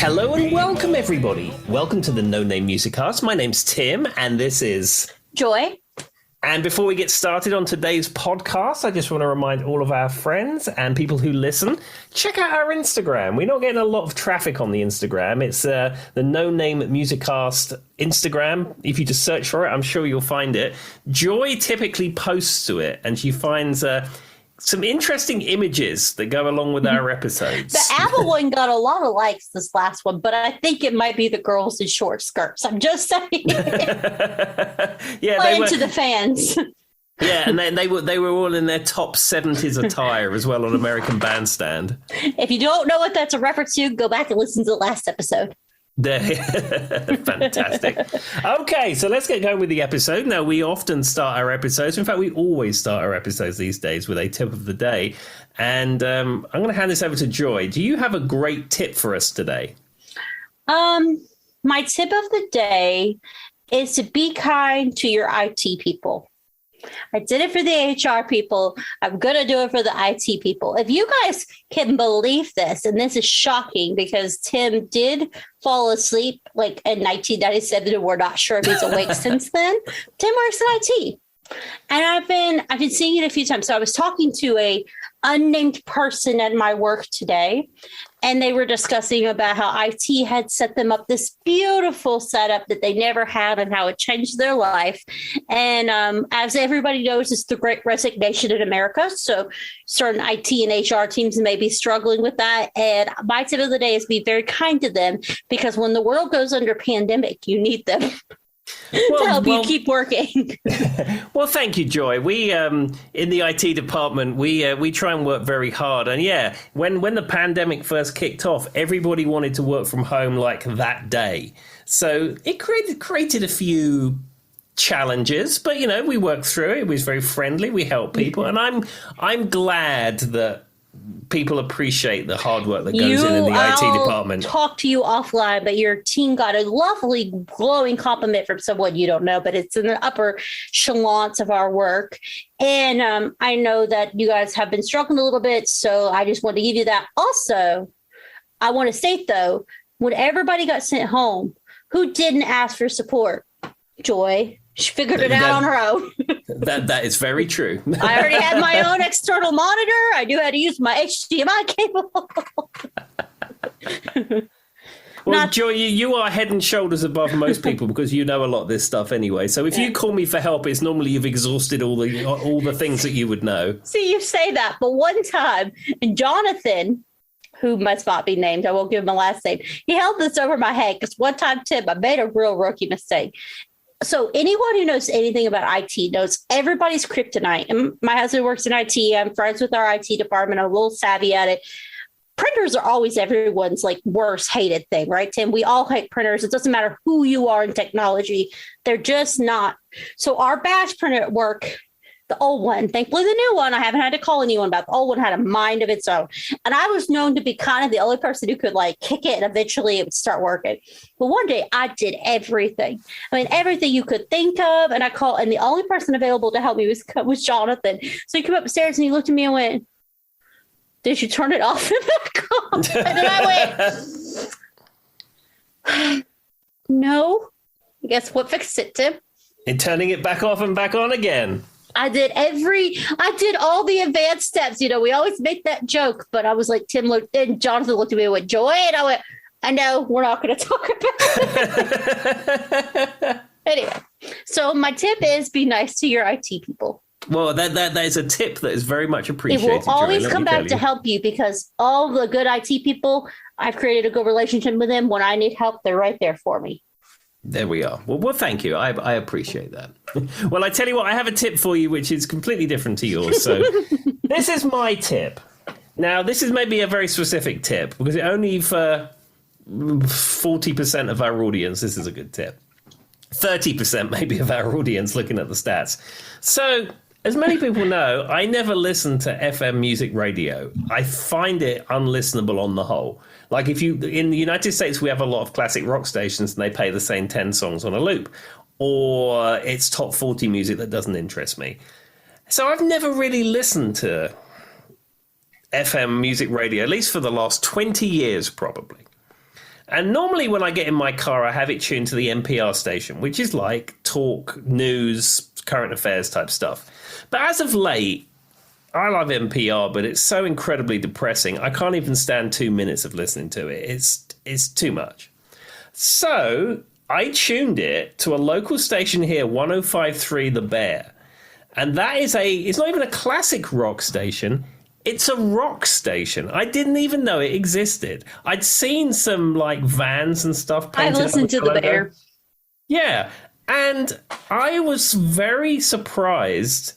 Hello and welcome, everybody. Welcome to the No Name Music Cast. My name's Tim, and this is Joy. And before we get started on today's podcast, I just want to remind all of our friends and people who listen, check out our Instagram. We're not getting a lot of traffic on the Instagram. It's the No Name Music Cast Instagram. If you just search for it, I'm sure you'll find it. Joy typically posts to it, and she finds some interesting images that go along with our episodes. The ABBA one got a lot of likes this last one, but I think it might be the girls in short skirts. I'm just saying. Yeah, they were to the fans. Yeah, and they were all in their top 70s attire as well on American Bandstand. If you don't know what that's a reference to, go back and listen to the last episode. Fantastic. Okay, so let's get going with the episode. Now, we often start our episodes. In fact, we always start our episodes these days with a tip of the day. And I'm going to hand this over to Joy. Do you have a great tip for us today? My tip of the day is to be kind to your IT people. I did it for the HR people. I'm going to do it for the IT people. If you guys can believe this, and this is shocking because Tim did fall asleep like in 1997, and we're not sure if he's awake since then. Tim works in IT. And I've been seeing it a few times. So I was talking to a unnamed person at my work today, and they were discussing about how IT had set them up this beautiful setup that they never had and how it changed their life. And as everybody knows, it's the Great Resignation in America. So certain IT and HR teams may be struggling with that. And my tip of the day is be very kind to them, because when the world goes under pandemic, you need them. To help you keep working. Well, thank you, Joy. We in the IT department, we try and work very hard. And yeah, when the pandemic first kicked off, everybody wanted to work from home like that day. So it created a few challenges, but we worked through it. It was very friendly. We helped people, and I'm glad that people appreciate the hard work that goes in the IT department. Talk to you offline, but your team got a lovely, glowing compliment from someone you don't know, but it's in the upper echelons of our work. And I know that you guys have been struggling a little bit, so I just want to give you that. Also, I want to state, though, when everybody got sent home, who didn't ask for support? Joy. She figured it out on her own. That is very true. I already had my own external monitor. I knew how to use my HDMI cable. Well, Joy, you are head and shoulders above most people because you know a lot of this stuff anyway. So if you call me for help, it's normally you've exhausted all the things that you would know. See, you say that, but one time, Jonathan, who must not be named, I won't give him a last name, he held this over my head because one time, Tim, I made a real rookie mistake. So anyone who knows anything about IT knows everybody's kryptonite. And my husband works in IT. I'm friends with our IT department. I'm a little savvy at it. Printers are always everyone's like worst hated thing, right, Tim? We all hate printers. It doesn't matter who you are in technology. They're just not. So our batch printer at work, the old one, thankfully the new one, I haven't had to call anyone about. The old one had a mind of its own. And I was known to be kind of the only person who could like kick it, and eventually it would start working. But one day I did everything. I mean, everything you could think of. And I called, and the only person available to help me was Jonathan. So he came upstairs and he looked at me and went, "Did you turn it off and back on?" And then I went, "No." Guess what fixed it, Tim? And turning it back off and back on again. I did all the advanced steps. We always make that joke, but I was like, and Jonathan looked at me and went, "Joy," and I went, "I know, we're not going to talk about it." Anyway, so my tip is be nice to your IT people. Well, that is a tip that is very much appreciated. It will always come back to help you, because all the good IT people, I've created a good relationship with them. When I need help, they're right there for me. There we are. Well, thank you. I appreciate that. Well, I tell you what, I have a tip for you, which is completely different to yours. So this is my tip. Now, this is maybe a very specific tip, because only for 40% of our audience, this is a good tip. 30% maybe of our audience looking at the stats. So as many people know, I never listen to FM music radio. I find it unlistenable on the whole. Like in the United States, we have a lot of classic rock stations and they play the same 10 songs on a loop, or it's top 40 music that doesn't interest me. So I've never really listened to FM music radio, at least for the last 20 years, probably. And normally when I get in my car, I have it tuned to the NPR station, which is like talk, news, current affairs type stuff. But as of late, I love NPR, but it's so incredibly depressing. I can't even stand 2 minutes of listening to it. It's too much. So I tuned it to a local station here, 105.3 The Bear. And that is it's not even a classic rock station. It's a rock station. I didn't even know it existed. I'd seen some like vans and stuff painted. I listened to The Bear. Yeah. And I was very surprised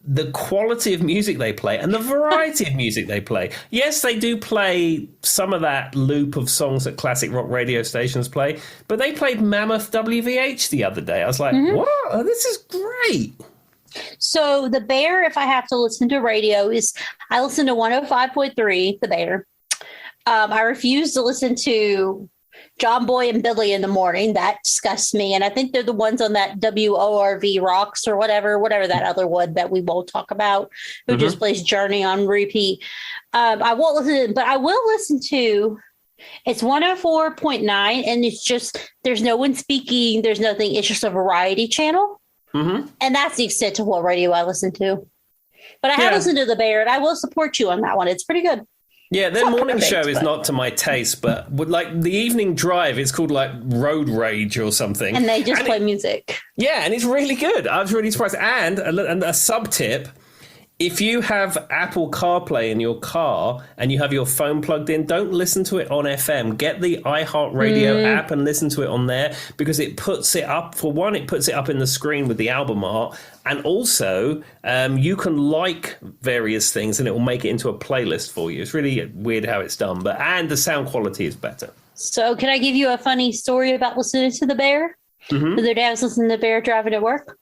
the quality of music they play and the variety of music they play. Yes, they do play some of that loop of songs that classic rock radio stations play, but they played Mammoth WVH the other day. I was like, what? Oh, this is great. So The Bear, if I have to listen to radio, I listen to 105.3 The Bear. I refuse to listen to John Boy and Billy in the morning. That disgusts me. And I think they're the ones on that WORV Rocks or whatever that other one that we won't talk about, who just plays Journey on repeat. I won't listen, but I will listen to, it's 104.9, and it's just, there's no one speaking. There's nothing. It's just a variety channel. And that's the extent of what radio I listen to. But I have listened to The Bear, and I will support you on that one. It's pretty good. Yeah, their morning show is not to my taste, but with like the evening drive, it's called like Road Rage or something. And they just play music. Yeah, and it's really good. I was really surprised. And a sub tip, if you have Apple CarPlay in your car and you have your phone plugged in, don't listen to it on FM. Get the iHeartRadio app and listen to it on there, because it puts it up, for one, it puts it up in the screen with the album art. And also, you can like various things and it will make it into a playlist for you. It's really weird how it's done, and the sound quality is better. So can I give you a funny story about listening to The Bear? The other day I was listening to The Bear driving to work.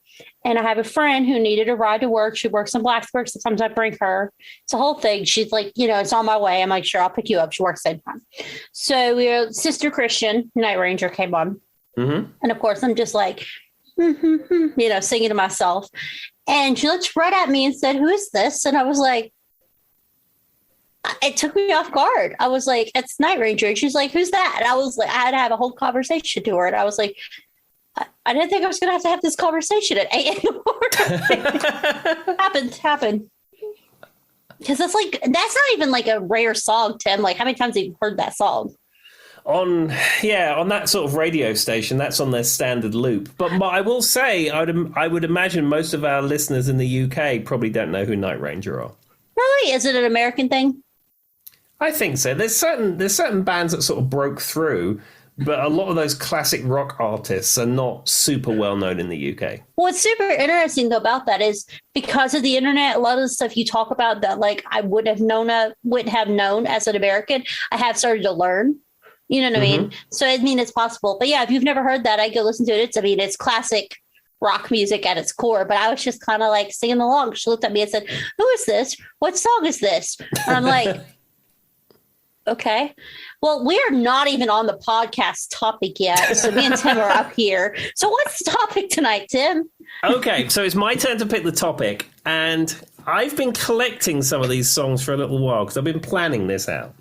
And I have a friend who needed a ride to work. She works in Blacksburg. Sometimes I bring her. It's a whole thing. She's like, it's on my way. I'm like, sure, I'll pick you up. She works same time. So Sister Christian, Night Ranger, came on. And of course, I'm just like, singing to myself. And she looked right at me and said, "Who is this?" And I was like, it took me off guard. I was like, "It's Night Ranger." And she's like, "Who's that?" And I was like, I had to have a whole conversation to her. And I was like, I didn't think I was going to have this conversation at 8 a.m. Happened. Because that's not even like a rare song, Tim. Like, how many times have you heard that song? On that sort of radio station, that's on their standard loop. But I will say, I would imagine most of our listeners in the UK probably don't know who Night Ranger are. Really? Is it an American thing? I think so. There's certain bands that sort of broke through, but a lot of those classic rock artists are not super well known in the UK. What's super interesting though about that is because of the internet, a lot of the stuff you talk about that like I wouldn't have known as an American, I have started to learn. You know what I mean? So it's possible. But yeah, if you've never heard that, I go listen to it. It's classic rock music at its core. But I was just kind of like singing along. She looked at me and said, "Who is this? What song is this?" And I'm like, okay. Well, we're not even on the podcast topic yet. So me and Tim are up here. So what's the topic tonight, Tim? Okay, so it's my turn to pick the topic. And I've been collecting some of these songs for a little while because I've been planning this out.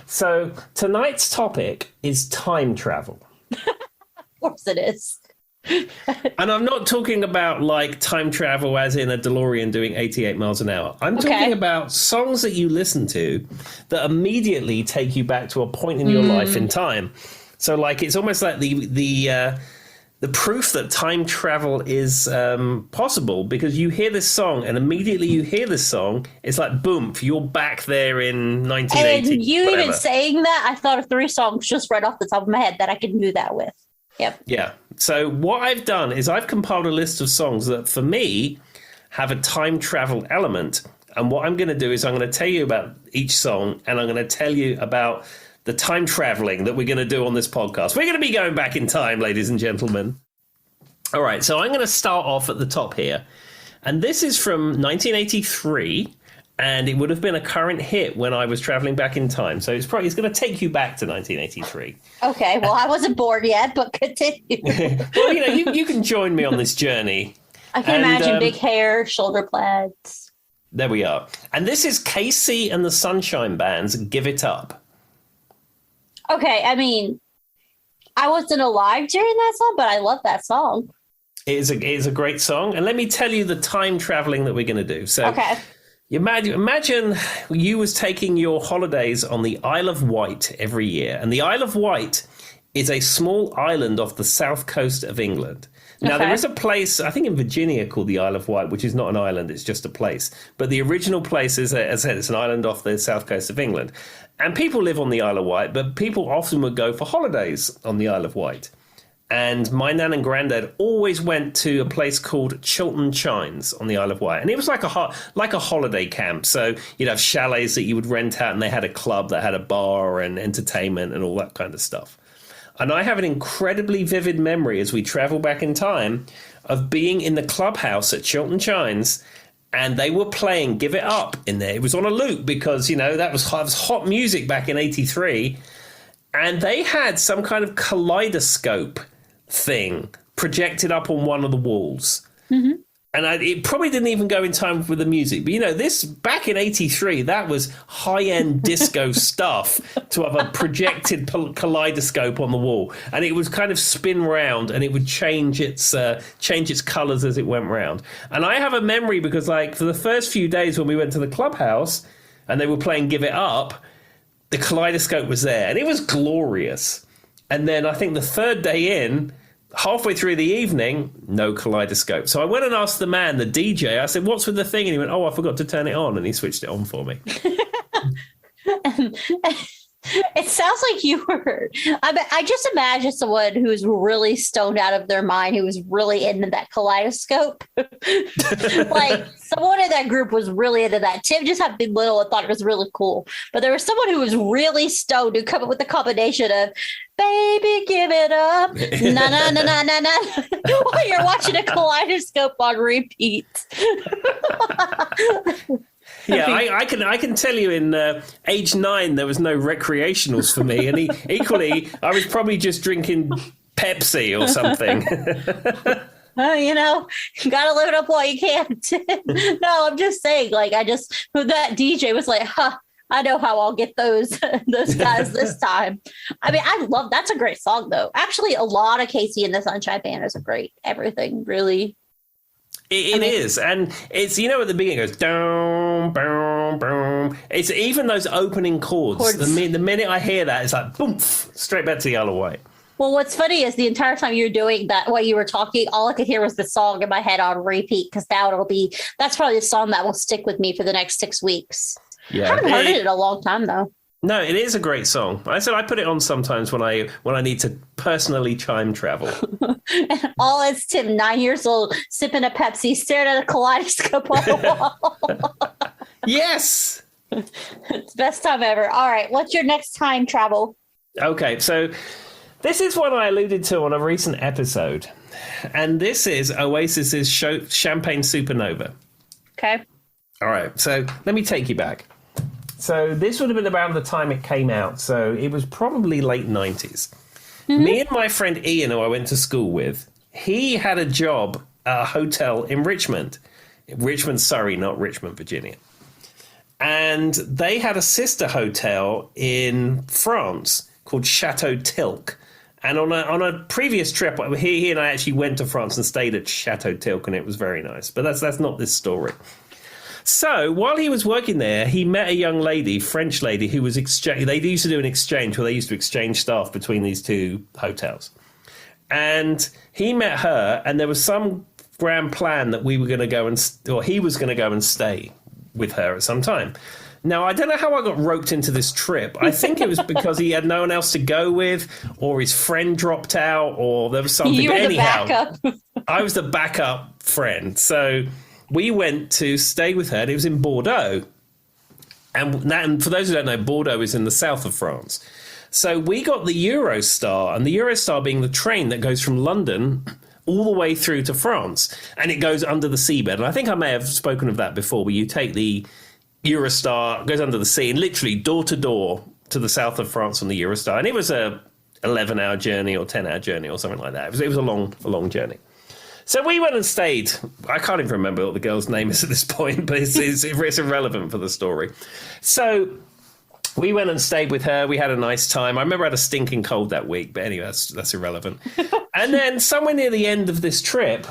So tonight's topic is time travel. Of course it is. And I'm not talking about like time travel as in a DeLorean doing 88 miles an hour. I'm talking about songs that you listen to that immediately take you back to a point in your life in time. So like it's almost like the proof that time travel is possible, because you hear this song and immediately you hear this song, it's like boom, you're back there in 1980. And you even saying that, I thought of 3 songs just right off the top of my head that I could do that with. Yep. Yeah. So what I've done is I've compiled a list of songs that for me have a time travel element. And what I'm going to do is I'm going to tell you about each song, and I'm going to tell you about the time traveling that we're going to do on this podcast. We're going to be going back in time, ladies and gentlemen. All right. So I'm going to start off at the top here. And this is from 1983. And it would have been a current hit when I was traveling back in time. So it's going to take you back to 1983. Okay, well, I wasn't born yet, but continue. Well, you can join me on this journey. I can imagine big hair, shoulder plaids. There we are. And this is KC and the Sunshine Band's Give It Up. Okay, I mean, I wasn't alive during that song, but I love that song. It is a great song. And let me tell you the time traveling that we're going to do. So Okay. imagine you was taking your holidays on the Isle of Wight every year. And the Isle of Wight is a small island off the south coast of England. Now, there is a place, I think in Virginia, called the Isle of Wight, which is not an island, it's just a place. But the original place is, as I said, it's an island off the south coast of England. And people live on the Isle of Wight, but people often would go for holidays on the Isle of Wight. And my nan and granddad always went to a place called Chiltern Chines on the Isle of Wight. And it was like a holiday camp. So you'd have chalets that you would rent out, and they had a club that had a bar and entertainment and all that kind of stuff. And I have an incredibly vivid memory as we travel back in time of being in the clubhouse at Chiltern Chines, and they were playing Give It Up in there. It was on a loop because, that was hot music back in 83. And they had some kind of kaleidoscope thing projected up on one of the walls. Mm-hmm. And it probably didn't even go in time with the music. But, this back in 83, that was high-end disco stuff to have a projected kaleidoscope on the wall. And it would kind of spin round and it would change its colours as it went round. And I have a memory because, for the first few days when we went to the clubhouse and they were playing Give It Up, the kaleidoscope was there and it was glorious. And then I think the third day in, halfway through the evening, no kaleidoscope. So I went and asked the man, the DJ, I said, what's with the thing? And he went, I forgot to turn it on. And he switched it on for me. It sounds like you were. I just imagine someone who was really stoned out of their mind, who was really into that kaleidoscope. Someone in that group was really into that. Tim just had been little and thought it was really cool. But there was someone who was really stoned who come up with the combination of "Baby, give it up," na na na na na na, while you're watching a kaleidoscope on repeat. Yeah, I can tell you in age 9 there was no recreationals for me, and equally I was probably just drinking Pepsi or something. You got to live it up while you can. No, I'm just saying, that DJ was like, I know how I'll get those guys this time. I mean, that's a great song though. Actually, a lot of Casey and the Sunshine Band are great. Everything really. It is, and it's at the beginning it goes down, boom, boom. It's even those opening chords. The minute I hear that, it's like boom, straight back to the Isle of Wight. Well, what's funny is the entire time you're doing that, while you were talking, all I could hear was the song in my head on repeat, because that's probably the song that will stick with me for the next 6 weeks. Yeah, I haven't heard it in a long time though. No, it is a great song. I said I put it on sometimes when I need to personally time travel. All as Tim, 9 years old, sipping a Pepsi, staring at a kaleidoscope on the wall. Yes! It's the best time ever. All right, what's your next time travel? Okay, so this is what I alluded to on a recent episode. And this is Oasis's Champagne Supernova. Okay. All right, so let me take you back. So this would have been around the time it came out. So it was probably late 90s. Mm-hmm. Me and my friend Ian, who I went to school with, he had a job at a hotel in Richmond, Surrey, not Richmond, Virginia. And they had a sister hotel in France called Chateau Tilk. And on a previous trip, he and I actually went to France and stayed at Chateau Tilk, and it was very nice. But that's not this story. So while he was working there, he met a young lady, French lady, who was they used to do an exchange where they used to exchange staff between these two hotels. And he met her, and there was some grand plan that we were going to go he was going to go and stay with her at some time. Now, I don't know how I got roped into this trip. I think it was because he had no one else to go with, or his friend dropped out, or there was something. You were the Anyhow, backup. I was the backup friend. So we went to stay with her, and it was in Bordeaux. And for those who don't know, Bordeaux is in the south of France. So we got the Eurostar, and the Eurostar being the train that goes from London all the way through to France, and it goes under the seabed. And I think I may have spoken of that before, where you take the Eurostar, goes under the sea, and literally door to door to the south of France on the Eurostar. And it was a 11-hour journey or 10-hour journey or something like that. It was a long journey. So we went and stayed. I can't even remember what the girl's name is at this point, but it's irrelevant for the story. So we went and stayed with her. We had a nice time. I remember I had a stinking cold that week, but anyway, that's irrelevant. And then somewhere near the end of this trip,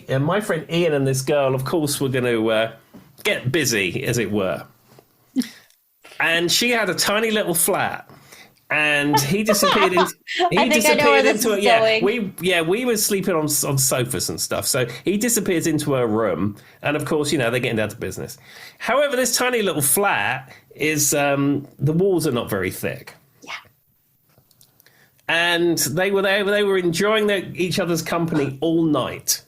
my friend Ian and this girl, of course, were going to get busy, as it were. And she had a tiny little flat. And he disappeared into it. We were sleeping on sofas and stuff. So he disappears into her room, and of course, they're getting down to business. However, this tiny little flat is the walls are not very thick. Yeah. And they were enjoying each other's company all night.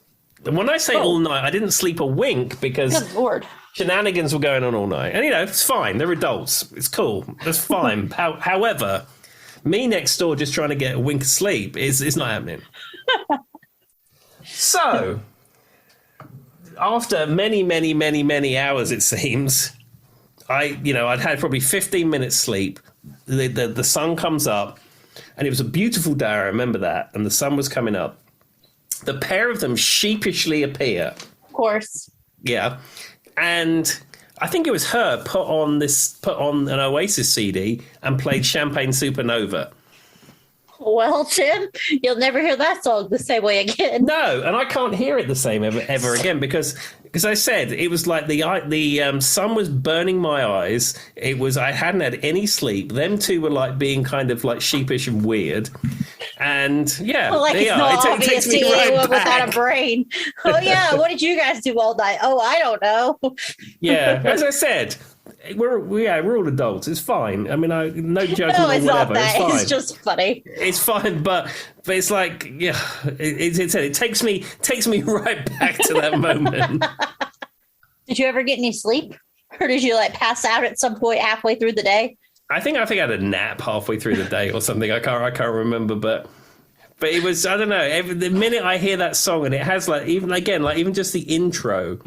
And when I say all night, I didn't sleep a wink because good Lord. Shenanigans were going on all night. And, it's fine. They're adults. It's cool. That's fine. However, me next door just trying to get a wink of sleep is not happening. So, after many, many, many, many hours, it seems, I'd had probably 15 minutes sleep. The sun comes up, and it was a beautiful day. I remember that. And the sun was coming up. The pair of them sheepishly appear. Of course. Yeah. And I think it was her put on an Oasis CD and played Champagne Supernova. Well, Tim, you'll never hear that song the same way again. No, and I can't hear it the same ever again because I said it was like the sun was burning my eyes. I hadn't had any sleep. Them two were like being kind of like sheepish and weird. And yeah, like they it's are. not It obvious takes to me you right without back. a brain. Oh yeah, what did you guys do all night? Oh, I don't know. Yeah, as I said, we're all adults. It's fine. I mean, no judgment No, or it's whatever. not that. It's fine. It's just funny. It's fine, but it's like, yeah, it takes me right back to that moment. Did you ever get any sleep, or did you like pass out at some point halfway through the day? I think I had a nap halfway through the day or something. I can't remember, but it was, I don't know. The minute I hear that song and it has even just the intro,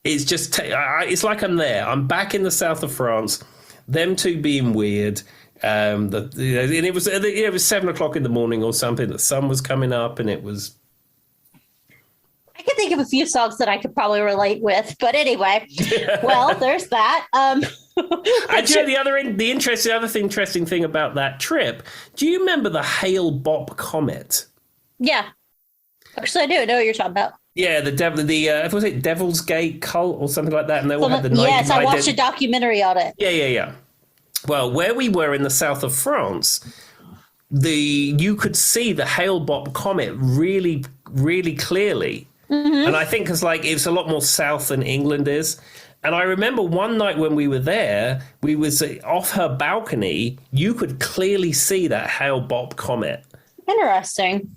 it's just it's like I'm there. I'm back in the south of France. Them two being weird. And it was 7:00 in the morning or something. The sun was coming up, and it was. I can think of a few songs that I could probably relate with, but anyway, well, there's that. The other interesting thing about that trip. Do you remember the Hale-Bopp comet? Yeah, actually, I do know what you're talking about. Yeah, was it Devil's Gate cult or something like that? And they all had the yes, I watched a documentary on it. Yeah. Well, where we were in the south of France, you could see the Hale-Bopp comet really, really clearly. Mm-hmm. And I think it's a lot more south than England is. And I remember one night when we were there, we was off her balcony. You could clearly see that Hale-Bopp comet. Interesting.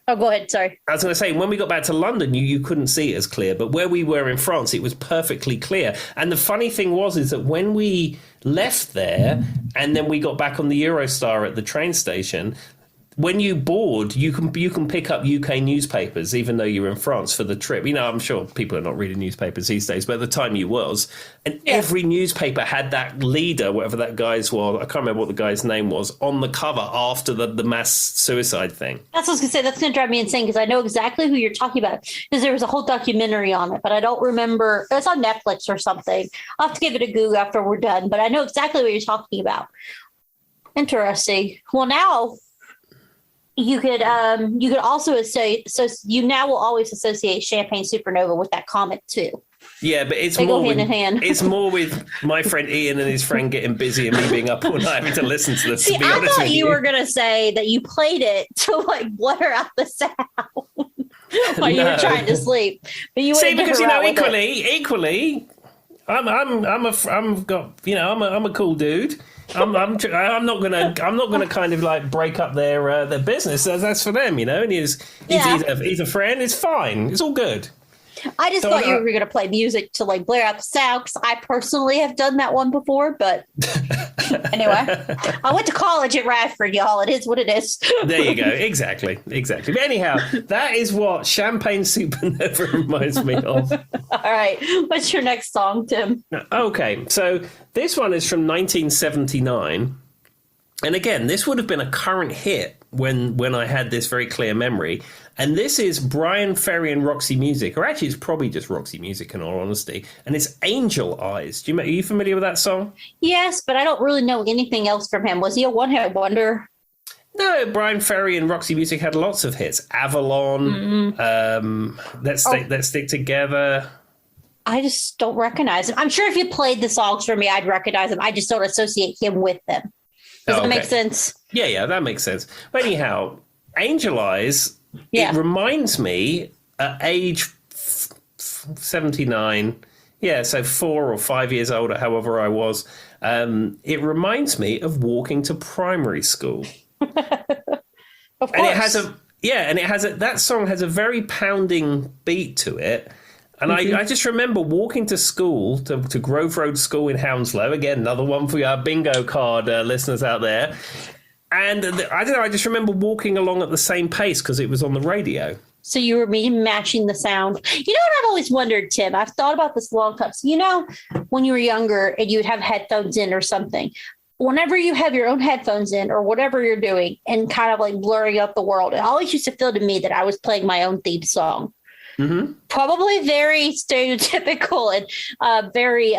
Oh, go ahead. Sorry. I was going to say, when we got back to London, you couldn't see it as clear. But where we were in France, it was perfectly clear. And the funny thing is that when we left there and then we got back on the Eurostar at the train station, when you board, you can pick up UK newspapers, even though you're in France for the trip. I'm sure people are not reading newspapers these days, but at the time you was. And every newspaper had that leader, whatever that guy's was, I can't remember what the guy's name was, on the cover after the mass suicide thing. That's what I was going to say. That's going to drive me insane because I know exactly who you're talking about because there was a whole documentary on it, but I don't remember. It's on Netflix or something. I'll have to give it a Google after we're done, but I know exactly what you're talking about. Interesting. Well, now... You could also say so. You now will always associate Champagne Supernova with that comet too. Yeah, but it's they more go hand with, in hand. It's more with my friend Ian and his friend getting busy and me being up all night having to listen to them. See, I thought you were gonna say that you played it to like blur out the sound while you were trying to sleep. But you see because equally, I'm a cool dude. I'm not gonna kind of like break up their business. That's for them, And he's a friend. It's fine. It's all good. I just thought you were going to play music to like blare out the sound because I personally have done that one before. But anyway, I went to college at Radford, y'all. It is what it is. There you go. Exactly. But anyhow, that is what Champagne Supernova reminds me of. All right. What's your next song, Tim? Okay. So this one is from 1979. And again, this would have been a current hit when I had this very clear memory. And this is Brian Ferry and Roxy Music, or actually it's probably just Roxy Music in all honesty. And it's Angel Eyes. Are you familiar with that song? Yes, but I don't really know anything else from him. Was he a one-hit wonder? No, Brian Ferry and Roxy Music had lots of hits. Avalon, Let's Stick Together. I just don't recognize him. I'm sure if you played the songs for me, I'd recognize him. I just don't associate him with them. Does that make sense? Yeah, that makes sense. But anyhow, Angel Eyes, it reminds me at age 79, so 4 or 5 years old, however I was, it reminds me of walking to primary school. Of course. And that song has a very pounding beat to it. And I just remember walking to school, to Grove Road School in Hounslow. Again, another one for our bingo card listeners out there. And I don't know, I just remember walking along at the same pace because it was on the radio. So you were matching the sound. You know what I've always wondered, Tim? I've thought about this a long time. So, when you were younger and you would have headphones in or something, whenever you have your own headphones in or whatever you're doing and kind of like blurring out the world, it always used to feel to me that I was playing my own theme song. Mm-hmm. Probably very stereotypical and very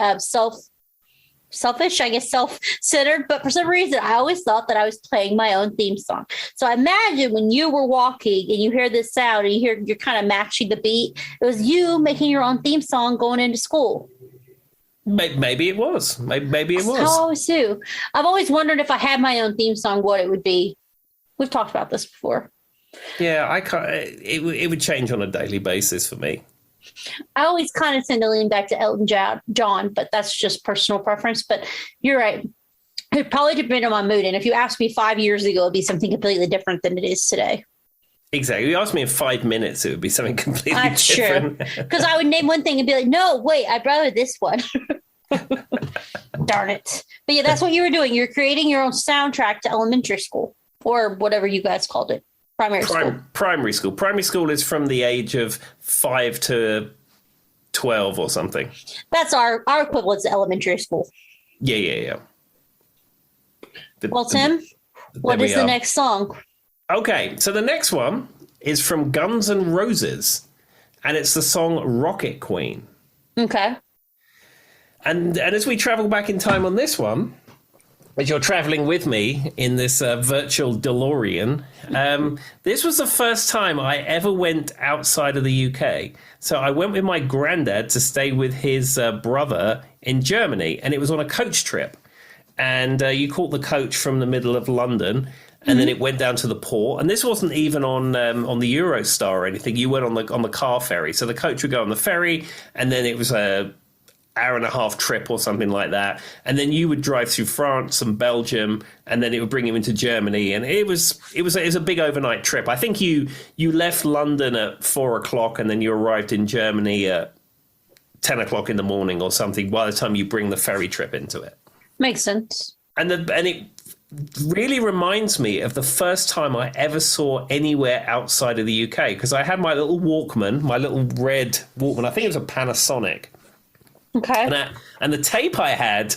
selfish, I guess, self-centered. But for some reason, I always thought that I was playing my own theme song. So I imagine when you were walking and you hear this sound and you're kind of matching the beat, it was you making your own theme song going into school. Maybe it was. Maybe it was. I always do. I've always wondered if I had my own theme song, what it would be. We've talked about this before. Yeah, I can't. It would change on a daily basis for me. I always kind of tend to lean back to Elton John, but that's just personal preference. But you're right. It probably depends on my mood. And if you asked me 5 years ago, it'd be something completely different than it is today. Exactly. You asked me in 5 minutes, it would be something completely that's different. True. Because I would name one thing and be like, no, wait, I'd rather this one. Darn it. But yeah, that's what you were doing. You're creating your own soundtrack to elementary school or whatever you guys called it. Primary school. Primary school is from the age of 5 to 12 or something. That's our equivalent to elementary school. Yeah. Well, Tim, what is the next song? Okay, so the next one is from Guns N' Roses, and it's the song Rocket Queen. Okay. And as we travel back in time on this one, as you're traveling with me in this virtual DeLorean, this was the first time I ever went outside of the UK. So I went with my granddad to stay with his brother in Germany, and it was on a coach trip. And you caught the coach from the middle of London, and then it went down to the port. And this wasn't even on the Eurostar or anything. You went on the car ferry. So the coach would go on the ferry, and then it was a hour and a half trip or something like that, and then you would drive through France and Belgium, and then it would bring you into Germany, and it was a big overnight trip. I think you left London at 4:00 and then you arrived in Germany at 10:00 in the morning or something by the time you bring the ferry trip into it. Makes sense. And it really reminds me of the first time I ever saw anywhere outside of the UK, because I had my little Walkman, my little red Walkman. I think it was a Panasonic. Okay. And the tape I had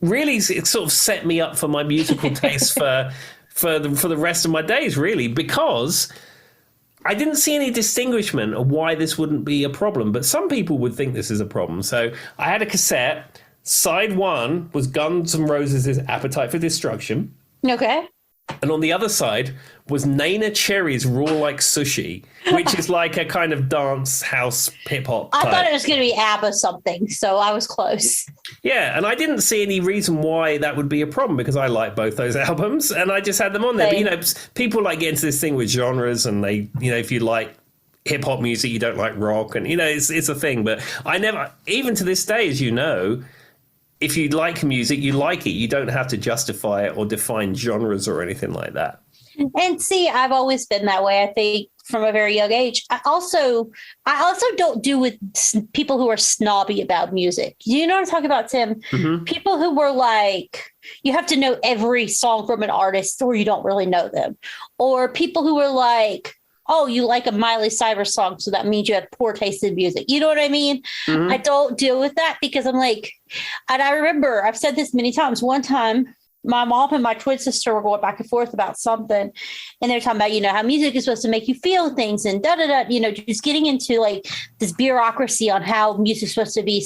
really it sort of set me up for my musical taste for the rest of my days, really, because I didn't see any distinguishment of why this wouldn't be a problem. But some people would think this is a problem. So I had a cassette. Side 1 was Guns N' Roses' Appetite for Destruction. Okay. And on the other side was Nana Cherry's Raw Like Sushi, which is like a kind of dance house hip hop. I thought it was going to be ABBA something, so I was close. Yeah, and I didn't see any reason why that would be a problem because I like both those albums and I just had them on there. Same. But, people like get into this thing with genres and they, if you like hip hop music, you don't like rock, and it's a thing. But I never, even to this day, as you know, if you like music, you like it. You don't have to justify it or define genres or anything like that. And see, I've always been that way, I think, from a very young age. I also don't do with people who are snobby about music. You know what I'm talking about, Tim? Mm-hmm. People who were like, you have to know every song from an artist or you don't really know them. Or people who were like, oh, you like a Miley Cyrus song, so that means you have poor taste in music. You know what I mean? Mm-hmm. I don't deal with that because I'm like, and I remember I've said this many times. One time my mom and my twin sister were going back and forth about something, and they're talking about, how music is supposed to make you feel things and just getting into like this bureaucracy on how music is supposed to be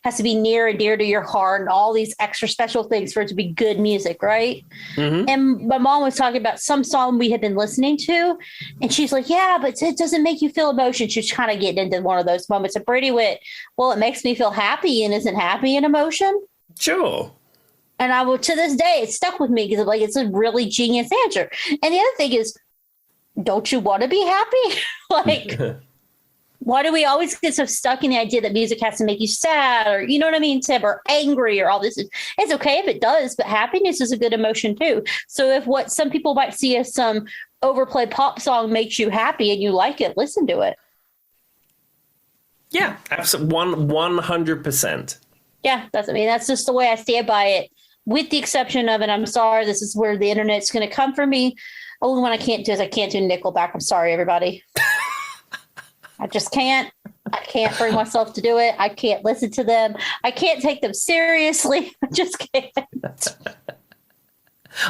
has to be near and dear to your heart and all these extra special things for it to be good music, right? Mm-hmm. And my mom was talking about some song we had been listening to, and she's like, yeah, but it doesn't make you feel emotion. She's kind of getting into one of those moments. And Brady went, well, it makes me feel happy, and isn't happy an emotion? Sure. And I will, to this day, it's stuck with me because like it's a really genius answer. And the other thing is, don't you want to be happy? Like, why do we always get so stuck in the idea that music has to make you sad, or you know what I mean, Tim, or angry, or all this? It's okay if it does, but happiness is a good emotion too. So if what some people might see as some overplayed pop song makes you happy and you like it, listen to it. Yeah, absolutely, 100%. Yeah, that's just the way I stand by it. With the exception of, and I'm sorry, this is where the internet's going to come for me. Only one I can't do is I can't do Nickelback. I'm sorry, everybody. I just can't. I can't bring myself to do it. I can't listen to them. I can't take them seriously. I just can't.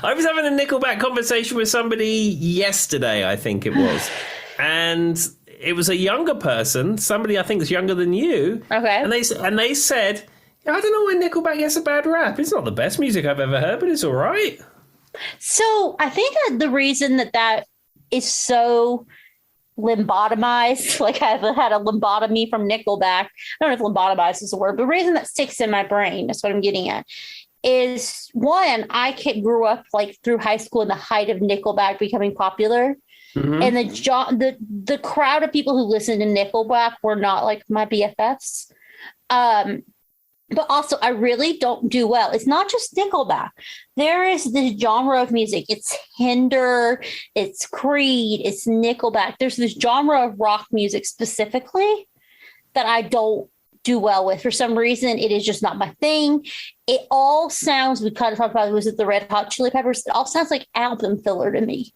I was having a Nickelback conversation with somebody yesterday, I think it was. And it was a younger person, somebody I think is younger than you. Okay. And they said, I don't know why Nickelback gets a bad rap. It's not the best music I've ever heard, but it's all right. So I think that the reason that is so lobotomized, like I've had a lobotomy from Nickelback. I don't know if lobotomized is a word, but the reason that sticks in my brain, that's what I'm getting at, is one, grew up like through high school in the height of Nickelback becoming popular. Mm-hmm. And the crowd of people who listened to Nickelback were not like my BFFs. But also, I really don't do well. It's not just Nickelback. There is this genre of music. It's Hinder, it's Creed, it's Nickelback. There's this genre of rock music specifically that I don't do well with. For some reason, it is just not my thing. It all sounds, we kind of talked about, was it the Red Hot Chili Peppers? It all sounds like album filler to me.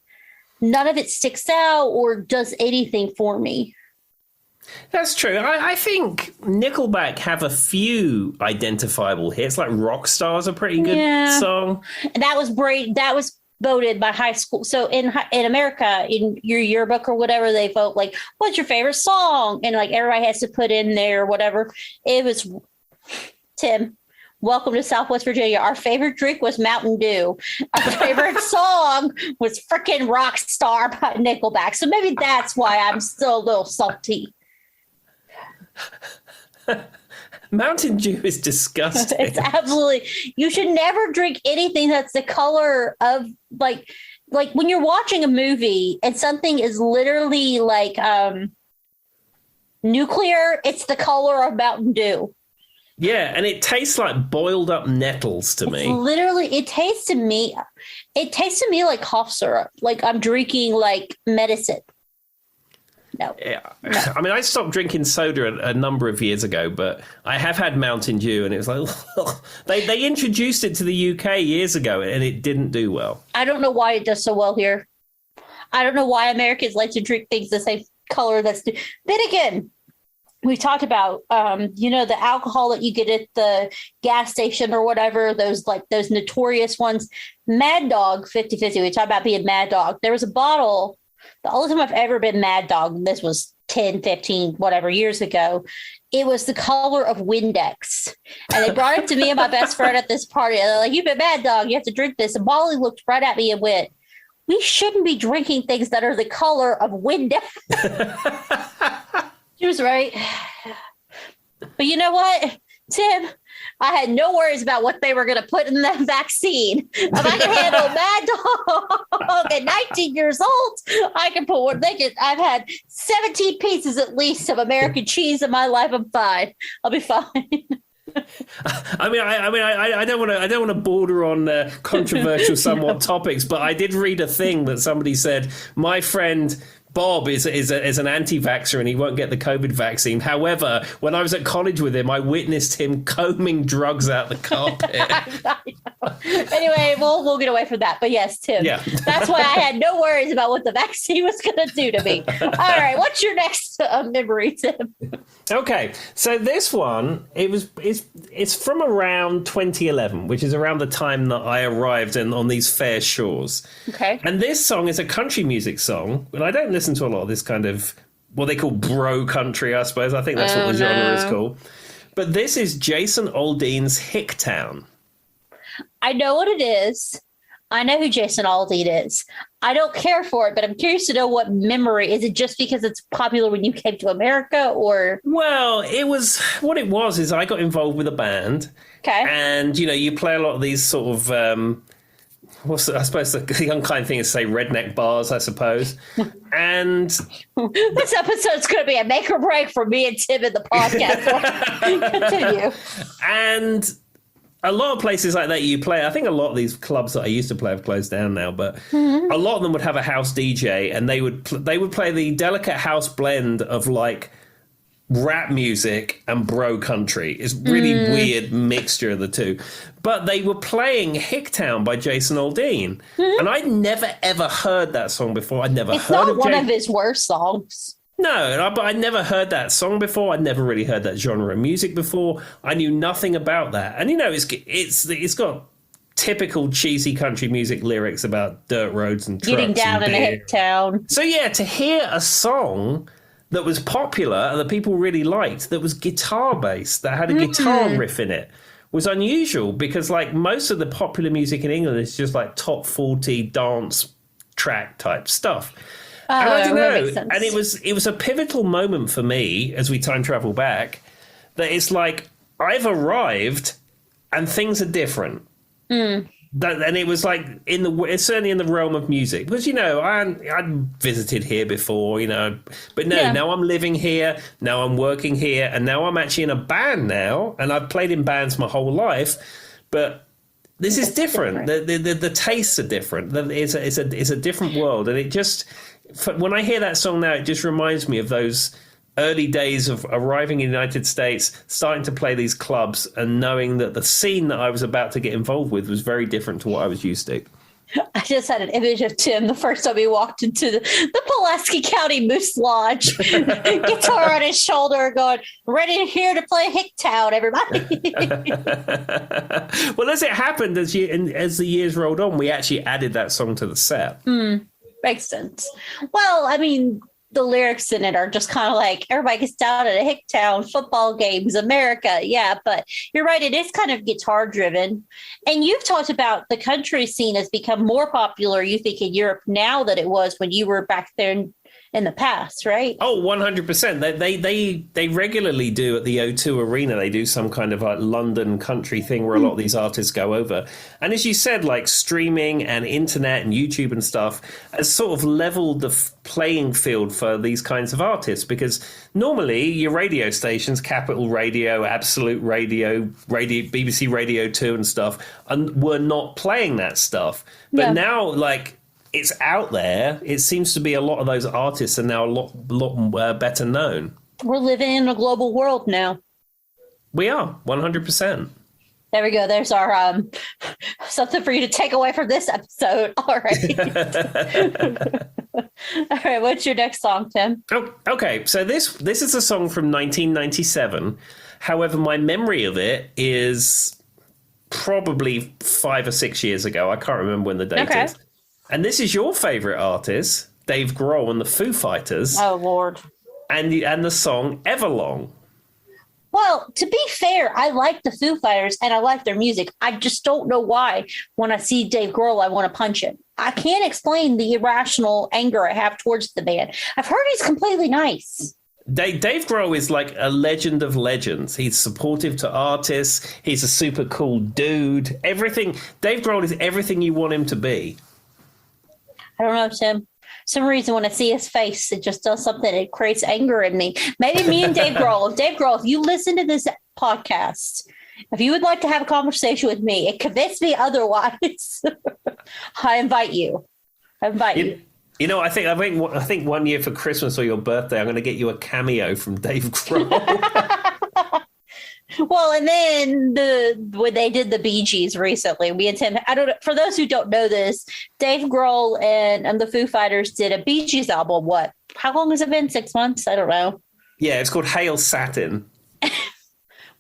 None of it sticks out or does anything for me. That's true. I think Nickelback have a few identifiable hits, like Rockstar's a pretty good song. And that was voted by high school. So in America, in your yearbook or whatever, they vote like, what's your favorite song? And like everybody has to put in there whatever. It was, Tim, welcome to Southwest Virginia. Our favorite drink was Mountain Dew. Our favorite song was freaking Rockstar by Nickelback. So maybe that's why I'm still a little salty. Mountain Dew is disgusting. It's absolutely, you should never drink anything that's the color of like when you're watching a movie and something is literally like nuclear, it's the color of Mountain Dew. Yeah, and it tastes like boiled up nettles to me. Literally, it tastes to me like cough syrup. Like I'm drinking like medicine. No. Yeah. No. I mean, I stopped drinking soda a number of years ago, but I have had Mountain Dew, and it was like, they introduced it to the UK years ago, and it didn't do well. I don't know why it does so well here. I don't know why Americans like to drink things the same color. Then again, we talked about, the alcohol that you get at the gas station or whatever, those notorious ones. Mad Dog 50/50. We talked about being Mad Dog. There was a bottle. The only time I've ever been Mad Dog, this was 10, 15, whatever years ago, it was the color of Windex. And they brought it to me and my best friend at this party. And they're like, you've been Mad Dog, you have to drink this. And Molly looked right at me and went, we shouldn't be drinking things that are the color of Windex. She was right. But you know what, Tim? I had no worries about what they were going to put in that vaccine. If I can handle Mad Dog at 19 years old, I can put what they can. I've had 17 pieces at least of American cheese in my life. I'm fine. I'll be fine. I don't want to border on controversial somewhat topics, but I did read a thing that somebody said, my friend Bob is an anti-vaxxer and he won't get the COVID vaccine. However, when I was at college with him, I witnessed him combing drugs out the carpet. Anyway, we'll get away from that. But yes, Tim, that's why I had no worries about what the vaccine was going to do to me. All right, what's your next memory, Tim? Okay, so this one, it's from around 2011, which is around the time that I arrived on these fair shores. Okay. And this song is a country music song, and I don't listen to a lot of this kind of what they call bro country, I suppose. I think that's what the genre is called. But this is Jason Aldean's Hicktown. I know what it is. I know who Jason Aldean is. I don't care for it, but I'm curious to know what memory. Is it just because it's popular when you came to America, or? Well, what it was is I got involved with a band. Okay. And, you play a lot of these sort of, I suppose the unkind thing is to say redneck bars, I suppose. And this episode's going to be a make or break for me and Tim in the podcast. Continue. And a lot of places like that you play, I think a lot of these clubs that I used to play have closed down now, but a lot of them would have a house DJ, and they would play the delicate house blend of like rap music and bro country. It's really weird mixture of the two. But they were playing Hicktown by Jason Aldean, and I'd never ever heard that song before. I'd never heard of It's not one of his worst songs. No, but I'd never heard that song before. I'd never really heard that genre of music before. I knew nothing about that. And, it's got typical cheesy country music lyrics about dirt roads and trucks. Getting down in a hick town. So, to hear a song that was popular and that people really liked, that was guitar-based, that had a guitar riff in it, was unusual because, like, most of the popular music in England is just, like, top 40 dance track type stuff. And I don't know. And it was a pivotal moment for me as we time travel back that it's like I've arrived and things are different. And it was like it's certainly in the realm of music because I'd visited here before, but now I'm living here, now I'm working here, and now I'm actually in a band now, and I've played in bands my whole life, but this is different. The tastes are different. It's a different world, and it just. When I hear that song now, it just reminds me of those early days of arriving in the United States, starting to play these clubs and knowing that the scene that I was about to get involved with was very different to what I was used to. I just had an image of Tim the first time he walked into the Pulaski County Moose Lodge, guitar on his shoulder, going, ready here to play Hicktown, everybody. Well, as it happened, as the years rolled on, we actually added that song to the set. Makes sense. Well, I mean, the lyrics in it are just kind of like everybody gets down at a Hicktown, football games, America. Yeah, but you're right. It is kind of guitar driven. And you've talked about the country scene has become more popular, you think, in Europe now than it was when you were back there in the past, right? Oh, 100%. They regularly do at the O2 Arena. They do some kind of like London country thing where a lot of these artists go over. And as you said, like streaming and internet and YouTube and stuff has sort of leveled the playing field for these kinds of artists because normally your radio stations, Capital Radio, Absolute Radio, BBC Radio 2 and stuff, were not playing that stuff. But now, like, it's out there. It seems to be a lot of those artists are now a lot better known. We're living in a global world now. We are, 100%. There we go. There's our something for you to take away from this episode. All right. All right. What's your next song, Tim? Oh, okay. So this is a song from 1997. However, my memory of it is probably 5 or 6 years ago. I can't remember when the date is. And this is your favorite artist, Dave Grohl and the Foo Fighters. Oh, Lord. And the song Everlong. Well, to be fair, I like the Foo Fighters and I like their music. I just don't know why when I see Dave Grohl, I want to punch him. I can't explain the irrational anger I have towards the band. I've heard he's completely nice. Dave Grohl is like a legend of legends. He's supportive to artists. He's a super cool dude. Everything. Dave Grohl is everything you want him to be. I don't know, Tim. Some reason when I see his face, it just does something. It creates anger in me. Maybe me and Dave Grohl. Dave Grohl, if you listen to this podcast, if you would like to have a conversation with me and convince me otherwise, I invite you. You know, I think one year for Christmas or your birthday, I'm going to get you a cameo from Dave Grohl. Well, and then when they did the Bee Gees recently, we and Tim, I don't know, for those who don't know this, Dave Grohl and the Foo Fighters did a Bee Gees album. How long has it been? 6 months? I don't know. Yeah, it's called Hail Satin.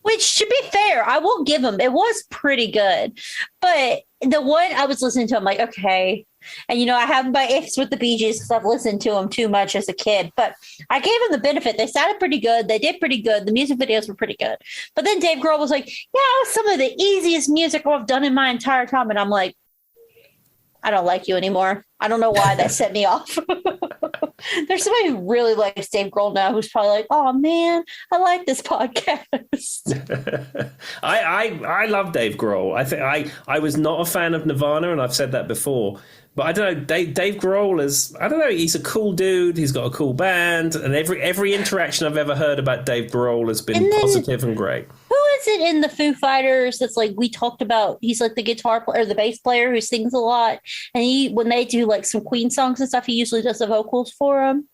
Which, to be fair, I will give them. It was pretty good. But the one I was listening to, I'm like, okay. And, you know, I have my ifs with the Bee Gees because I've listened to them too much as a kid. But I gave them the benefit. They sounded pretty good. They did pretty good. The music videos were pretty good. But then Dave Grohl was like, yeah, it was some of the easiest music I've done in my entire time. And I'm like, I don't like you anymore. I don't know why that set me off. There's somebody who really likes Dave Grohl now who's probably like, oh man, I like this podcast. I love Dave Grohl. I think I was not a fan of Nirvana, and I've said that before. But I don't know, Dave Grohl is, I don't know, he's a cool dude. He's got a cool band. And every interaction I've ever heard about Dave Grohl has been positive and great. Who is it in the Foo Fighters that's like we talked about? He's like the guitar player, or the bass player who sings a lot. And when they do like some Queen songs and stuff, he usually does the vocals for them.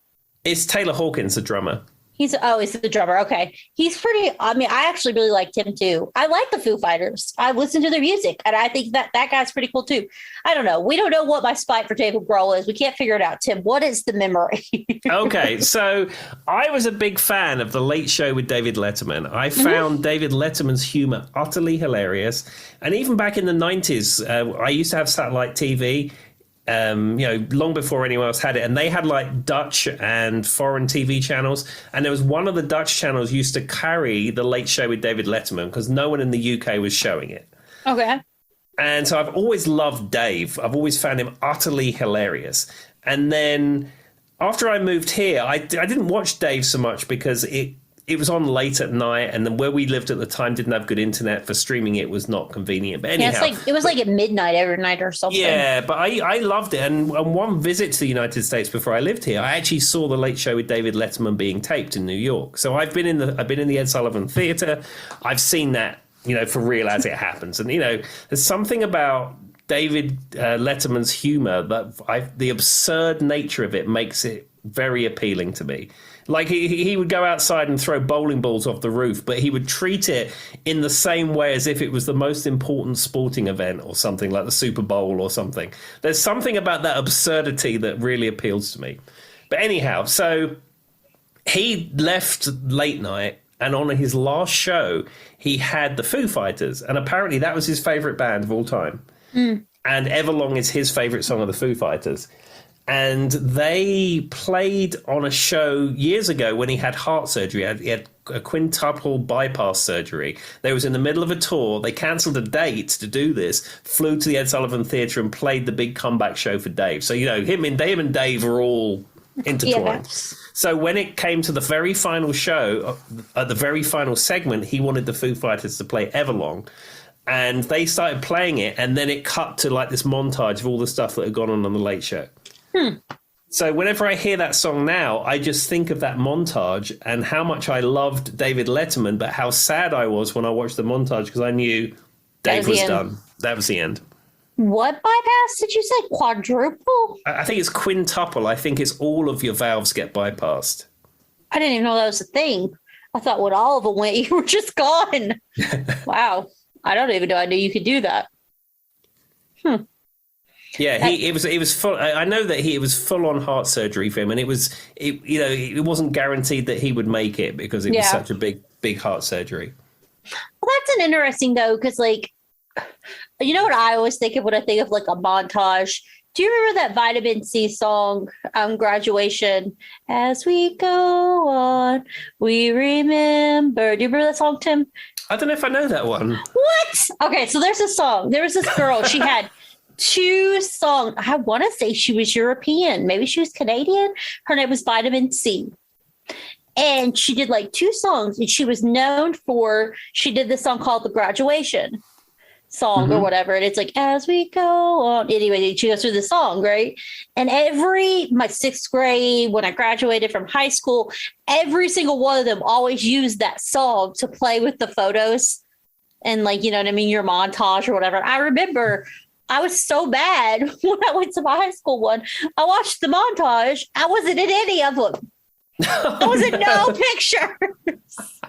It's Taylor Hawkins, the drummer. He's the drummer. Okay. He's pretty, I mean, I actually really liked him too. I like the Foo Fighters. I listen to their music and I think that guy's pretty cool too. I don't know. We don't know what my spite for David Grohl is. We can't figure it out. Tim, what is the memory? Okay. So I was a big fan of The Late Show with David Letterman. I found David Letterman's humor utterly hilarious. And even back in the 90s, I used to have satellite TV. Long before anyone else had it. And they had like Dutch and foreign TV channels. And there was one of the Dutch channels used to carry The Late Show with David Letterman because no one in the UK was showing it. Okay. And so I've always loved Dave. I've always found him utterly hilarious. And then after I moved here, I didn't watch Dave so much because it was on late at night, and then where we lived at the time didn't have good internet for streaming. It was not convenient. But anyhow, it was like at midnight every night or something. Yeah, but I loved it. And on one visit to the United States before I lived here, I actually saw The Late Show with David Letterman being taped in New York. So I've been in the Ed Sullivan Theatre. I've seen that, for real as it happens. And there's something about David Letterman's humor that the absurd nature of it makes it very appealing to me. Like he would go outside and throw bowling balls off the roof, but he would treat it in the same way as if it was the most important sporting event or something like the Super Bowl or something. There's something about that absurdity that really appeals to me. But anyhow, so he left late night, and on his last show, he had the Foo Fighters, and apparently that was his favorite band of all time. And Everlong is his favorite song of the Foo Fighters. And they played on a show years ago when he had heart surgery. He had a quintuple bypass surgery. They was in the middle of a tour. They cancelled a date to do this, flew to the Ed Sullivan Theatre and played the big comeback show for Dave. So, him and Dave are all intertwined. Yeah. So when it came to the very final show, at the very final segment, he wanted the Foo Fighters to play Everlong. And they started playing it, and then it cut to like this montage of all the stuff that had gone on The Late Show. So whenever I hear that song now, I just think of that montage and how much I loved David Letterman, but how sad I was when I watched the montage because I knew Dave was done. That was the end. What bypass did you say? Quadruple? I think it's quintuple. I think it's all of your valves get bypassed. I didn't even know that was a thing. I thought when all of them went, you were just gone. Wow. I don't even know I knew you could do that. Yeah, it was full. I know that it was full on heart surgery for him, and it wasn't guaranteed that he would make it because it was such a big heart surgery. Well, that's an interesting though, because like, you know what I always think of when I think of like a montage. Do you remember that Vitamin C song, Graduation? As we go on, we remember. Do you remember that song, Tim? I don't know if I know that one. What? Okay, so there's a song. There was this girl. She had 2 songs. I want to say she was European. Maybe she was Canadian. Her name was Vitamin C. And she did like 2 songs. And she was known for, she did this song called The Graduation song or whatever. And it's like, as we go on. Anyway, she goes through the song, right? And my 6th grade, when I graduated from high school, every single one of them always used that song to play with the photos and like, you know what I mean? Your montage or whatever. I remember I was so mad when I went to my high school one. I watched the montage. I wasn't in any of them. I was in no pictures.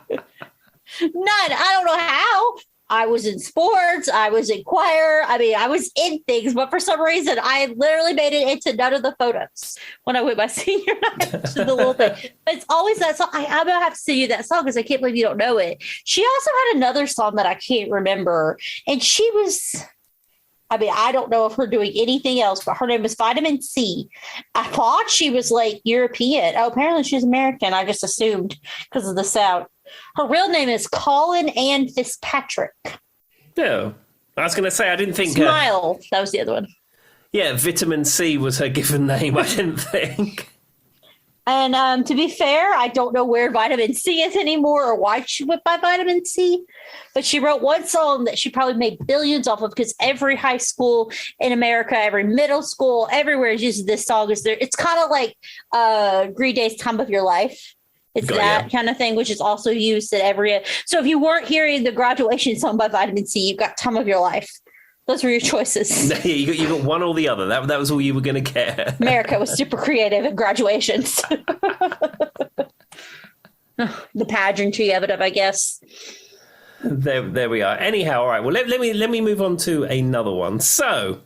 None. I don't know how. I was in sports. I was in choir. I mean, I was in things, but for some reason, I literally made it into none of the photos when I went my senior night to the little thing. But it's always that song. I'm going to have to sing you that song because I can't believe you don't know it. She also had another song that I can't remember. And she was, I mean, I don't know if her doing anything else, but her name was Vitamin C. I thought she was like European. Oh, apparently she's American. I just assumed because of the sound. Her real name is Colin Ann Fitzpatrick. Yeah. I was going to say, I didn't think... Smile. That was the other one. Yeah, Vitamin C was her given name, I didn't think. And to be fair, I don't know where Vitamin C is anymore or why she went by Vitamin C. But she wrote one song that she probably made billions off of because every high school in America, every middle school, everywhere uses this song. It's kind of like Green Day's Time of Your Life. It's kind of thing, which is also used at every. So if you weren't hearing the graduation song by Vitamin C, you've got Time of Your Life. Those were your choices. you got one or the other. That was all you were going to get. America was super creative at graduations. The pageantry of it, I guess. There we are. Anyhow, all right. Well, let me move on to another one. So.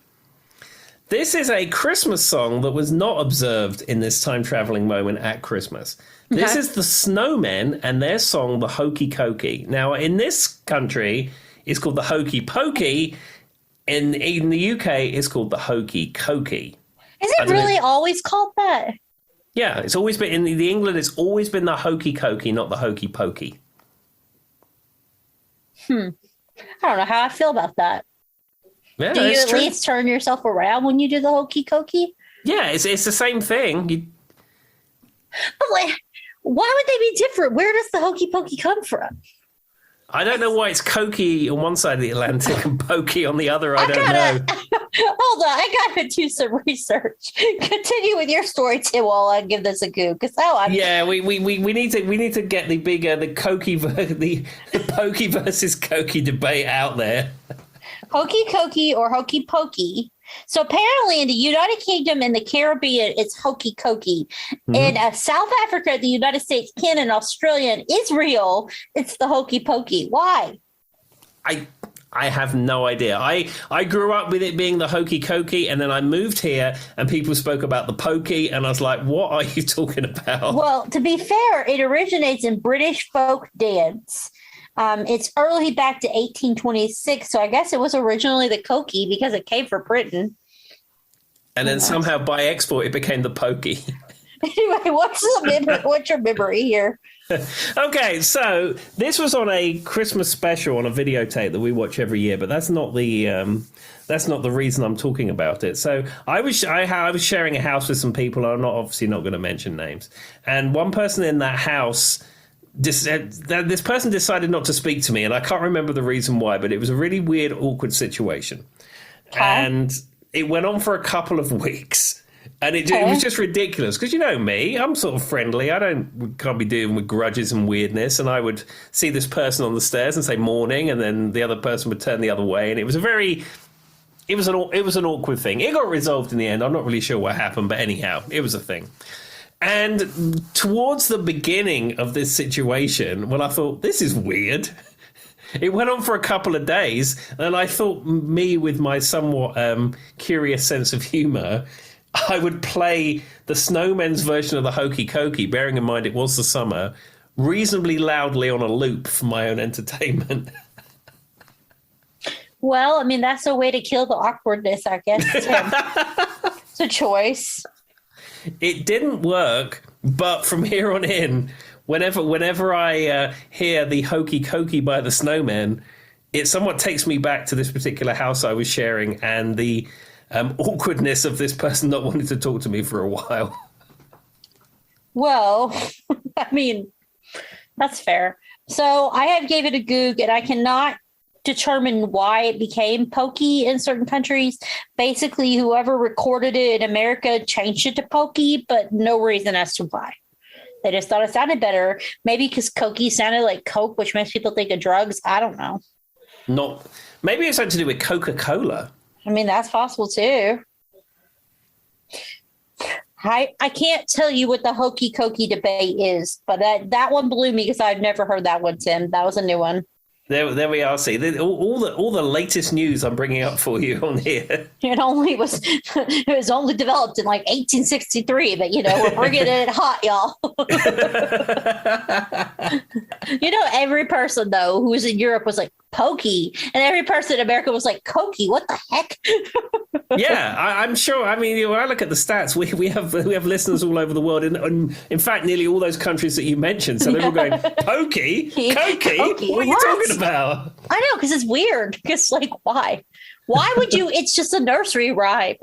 This is a Christmas song that was not observed in this time-traveling moment at Christmas. Okay. This is the Snowmen and their song, the Hokey Cokie. Now, in this country, it's called the Hokey Pokie. In the UK, it's called the Hokey Cokie. Is it really always called that? Yeah, it's always been, in the England, it's always been the Hokey Cokie, not the Hokey Pokie. I don't know how I feel about that. Yeah, do you at least turn yourself around when you do the Hokey Cokie? Yeah, it's the same thing. But like, why would they be different? Where does the Hokey Pokey come from? I don't know why it's Cokie on one side of the Atlantic and Pokey on the other. I don't know. Hold on, I gotta do some research. Continue with your story, Tim, while I give this a go. We need to get the bigger the Pokey versus Cokie debate out there. Hokey Cokie or Hokey Pokey. So apparently in the United Kingdom and the Caribbean, it's Hokey Cokie. Mm-hmm. In South Africa, the United States, Canada, Australia, and Israel, it's the Hokey Pokey. Why? I have no idea. I grew up with it being the Hokey Cokie, and then I moved here and people spoke about the Pokey, and I was like, what are you talking about? Well, to be fair, it originates in British folk dance. It's early back to 1826, so I guess it was originally the Cokie because it came from Britain. And then somehow by export, it became the Pokey. Anyway, what's your memory here? Okay, so this was on a Christmas special on a videotape that we watch every year, but that's not the reason I'm talking about it. So I was sharing a house with some people. I'm obviously not going to mention names, and one person in that house. This person decided not to speak to me, and I can't remember the reason why, but it was a really weird, awkward situation. Okay. And it went on for a couple of weeks, and it was just ridiculous. Because you know me, I'm sort of friendly. Can't be dealing with grudges and weirdness, and I would see this person on the stairs and say morning, and then the other person would turn the other way, and it was an awkward thing. It got resolved in the end. I'm not really sure what happened, but anyhow, it was a thing. And towards the beginning of this situation, I thought, this is weird. It went on for a couple of days, and I thought me, with my somewhat curious sense of humour, I would play the Snowmen's version of the Hokey Cokie, bearing in mind it was the summer, reasonably loudly on a loop for my own entertainment. Well, I mean, that's a way to kill the awkwardness, I guess. It's a choice. It didn't work, but from here on in, whenever I hear the Hokey Cokie by the Snowmen, it somewhat takes me back to this particular house I was sharing and the awkwardness of this person not wanting to talk to me for a while. Well, I mean, that's fair. So I have gave it a goog, and I cannot determine why it became Pokey in certain countries. Basically, whoever recorded it in America changed it to Pokey, but no reason as to why. They just thought it sounded better. Maybe because Cokie sounded like Coke, which makes people think of drugs. I don't know. Maybe it's something to do with Coca-Cola. I mean, that's possible too. I can't tell you what the hokey Cokie debate is, but that one blew me because I've never heard that one, Tim. That was a new one. There we are. See, all the latest news I'm bringing up for you on here. It was only developed in like 1863, but we're bringing it hot, y'all. Every person though who was in Europe was like Pokie, and every person in America was like Cokie. What the heck? Yeah, I'm sure. I mean, when I look at the stats, we have listeners all over the world, and in fact, nearly all those countries that you mentioned. So they're all going Pokie, Cokie. What are you talking about? I know, because it's weird. Because why? Why would you? It's just a nursery rhyme.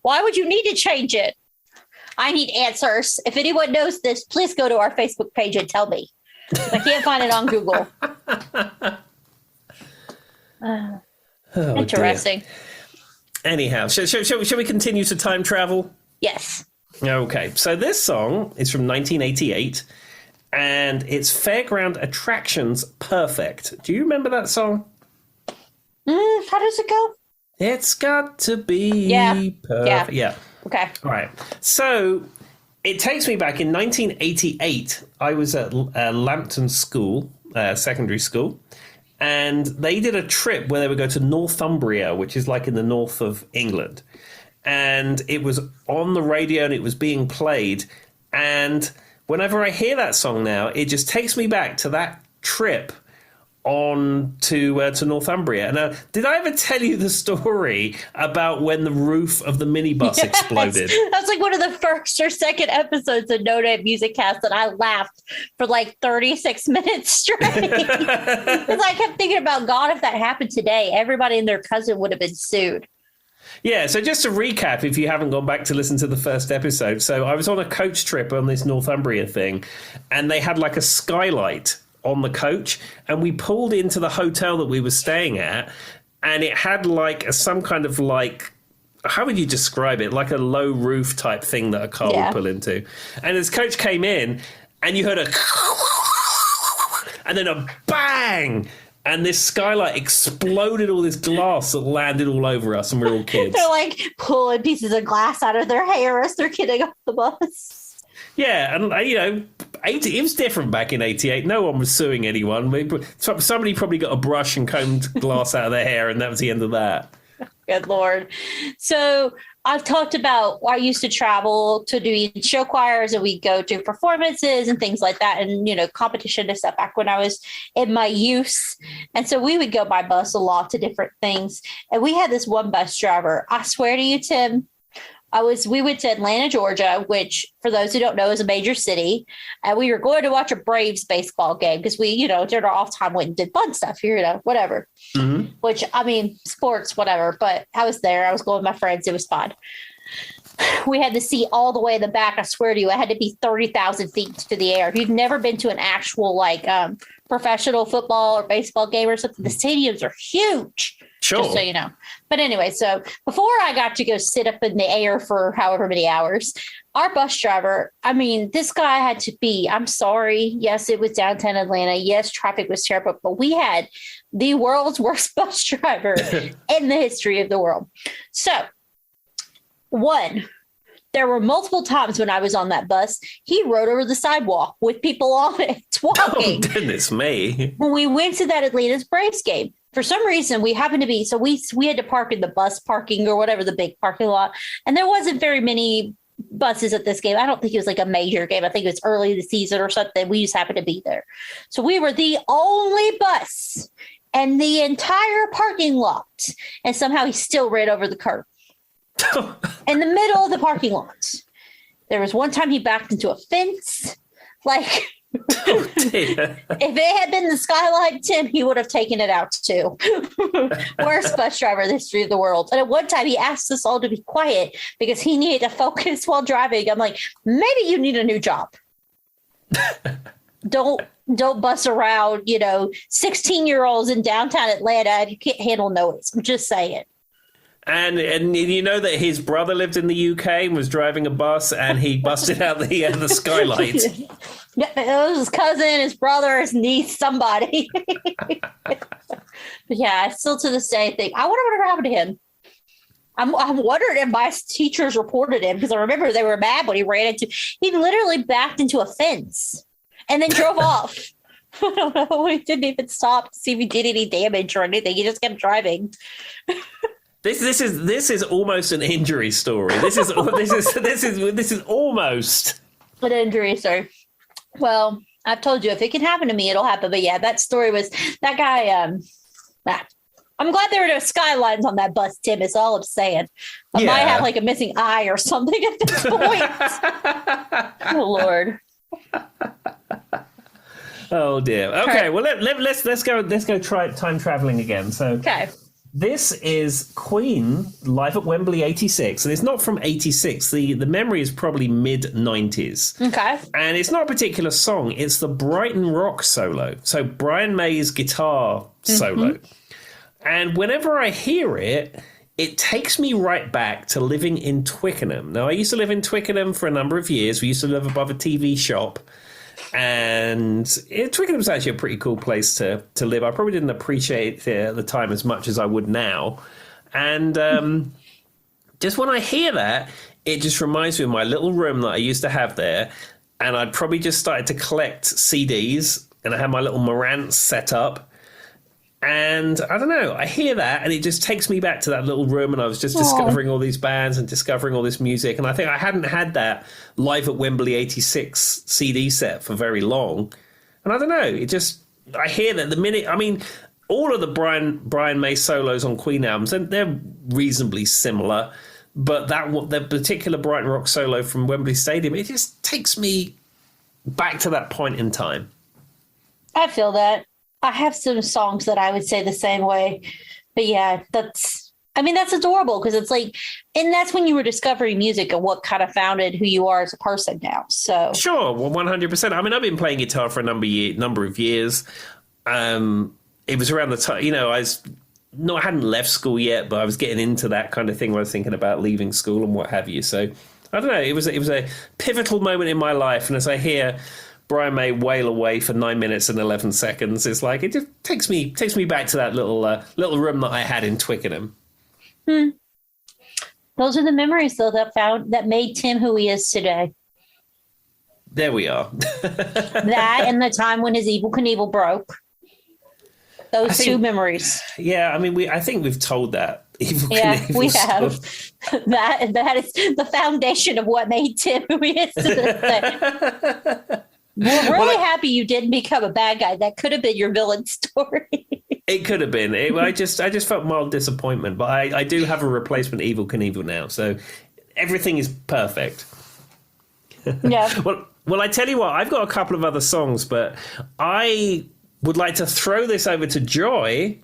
Why would you need to change it? I need answers. If anyone knows this, please go to our Facebook page and tell me. I can't find it on Google. Interesting. Dear. Anyhow, shall we continue to time travel? Yes. Okay, so this song is from 1988, and it's Fairground Attractions Perfect. Do you remember that song? How does it go? It's got to be perfect. Yeah. Okay. All right. So it takes me back in 1988. I was at Lambton School, secondary school. And they did a trip where they would go to Northumbria, which is like in the north of England. And it was on the radio and it was being played. And whenever I hear that song now, it just takes me back to that trip on to Northumbria. Now, did I ever tell you the story about when the roof of the minibus exploded? That's like one of the first or second episodes of No Name Music Cast that I laughed for like 36 minutes straight. Because I kept thinking about, God, if that happened today, everybody and their cousin would have been sued. Yeah, so just to recap, if you haven't gone back to listen to the first episode. So I was on a coach trip on this Northumbria thing, and they had like a skylight on the coach, and we pulled into the hotel that we were staying at, and it had like some kind of how would you describe it? Like a low roof type thing that a car would pull into. And as coach came in, and you heard and then a bang, and this skylight exploded all this glass that landed all over us, and we were all kids. They're like pulling pieces of glass out of their hair as they're getting off the bus. Yeah, and it was different back in 88. No one was suing anyone. Somebody probably got a brush and combed glass out of their hair, and that was the end of that. Good Lord. So I've talked about, I used to travel to do show choirs, and we go to performances and things like that, and competition and stuff back when I was in my youth. And so we would go by bus a lot to different things. And we had this one bus driver. I swear to you, Tim, we went to Atlanta, Georgia, which for those who don't know is a major city. And we were going to watch a Braves baseball game because we, during our off time went and did fun stuff, whatever. Mm-hmm. Which, I mean, sports, whatever. But I was there. I was going with my friends. It was fun. We had to see all the way in the back. I swear to you, I had to be 30,000 feet to the air. If you've never been to an actual professional football or baseball game or something, the stadiums are huge. Sure. Just so you know. But anyway, so before I got to go sit up in the air for however many hours, our bus driver, I mean, this guy had to be, I'm sorry. Yes, it was downtown Atlanta. Yes, traffic was terrible, but we had the world's worst bus driver in the history of the world. So, there were multiple times when I was on that bus, he rode over the sidewalk with people on it walking. Oh, goodness me. When we went to that Atlanta's Braves game, for some reason, we happened to be, so we had to park in the bus parking or whatever, the big parking lot. And there wasn't very many buses at this game. I don't think it was like a major game. I think it was early in the season or something. We just happened to be there. So we were the only bus in the entire parking lot. And somehow he still ran over the curb. In the middle of the parking lot. There was one time he backed into a fence. If it had been the skylight, Tim, he would have taken it out too. Worst bus driver in the history of the world. And at one time he asked us all to be quiet because he needed to focus while driving. I'm like, maybe you need a new job. Don't bus around, 16-year-olds in downtown Atlanta and you can't handle noise. I'm just saying. And you know that his brother lived in the UK and was driving a bus, and he busted out the skylight. Yeah, it was his cousin, his brother, his niece, somebody. But yeah, I still to this day think, I wonder whatever happened to him. I'm wondering if my teachers reported him because I remember they were mad when he he literally backed into a fence and then drove off. I don't know. He didn't even stop to see if he did any damage or anything. He just kept driving. This is almost an injury story. This is almost an injury story. Well, I've told you if it can happen to me, it'll happen. But yeah, that story was that guy. I'm glad there were no skylines on that bus, Tim. Is all I'm saying. I might have like a missing eye or something at this point. Oh Lord. Oh dear. Okay, well let's go try time traveling again. So okay. This is Queen live at Wembley '86, and it's not from '86. The memory is probably mid '90s. Okay. And it's not a particular song. It's the Brighton Rock solo. So Brian May's guitar solo. Mm-hmm. And whenever I hear it, it takes me right back to living in Twickenham. Now, I used to live in Twickenham for a number of years. We used to live above a TV shop. And Twickenham's actually a pretty cool place to live. I probably didn't appreciate it at the time as much as I would now. And just when I hear that, it just reminds me of my little room that I used to have there. And I'd probably just started to collect CDs. And I had my little Marantz set up. And I don't know, I hear that and it just takes me back to that little room, and I was just discovering all these bands and discovering all this music. And I think I hadn't had that live at Wembley '86 CD set for very long. And I don't know, I hear that the minute, I mean, all of the Brian May solos on Queen albums, they're reasonably similar. But the particular Brighton Rock solo from Wembley Stadium, it just takes me back to that point in time. I feel that. I have some songs that I would say the same way. But yeah, that's adorable because it's like, and that's when you were discovering music and what kind of founded who you are as a person now. So sure, well, 100%. I mean, I've been playing guitar for a number of years. It was around the time, I hadn't left school yet, but I was getting into that kind of thing where I was thinking about leaving school and what have you. So I don't know, it was a pivotal moment in my life. And as I hear Brian May wail away for 9 minutes and 11 seconds, it's like it just takes me back to that little room that I had in Twickenham. Those are the memories, though, that made Tim who he is today. There we are. That and the time when his Evel Knievel broke. Those two memories. Yeah, I mean, I think we've told that. Yeah, we have. That is the foundation of what made Tim who he is to this day. We're really happy you didn't become a bad guy. That could have been your villain story. It could have been. I just felt mild disappointment, but I do have a replacement Evel Knievel now, so everything is perfect. Yeah. Well, I tell you what, I've got a couple of other songs, but I would like to throw this over to Joy.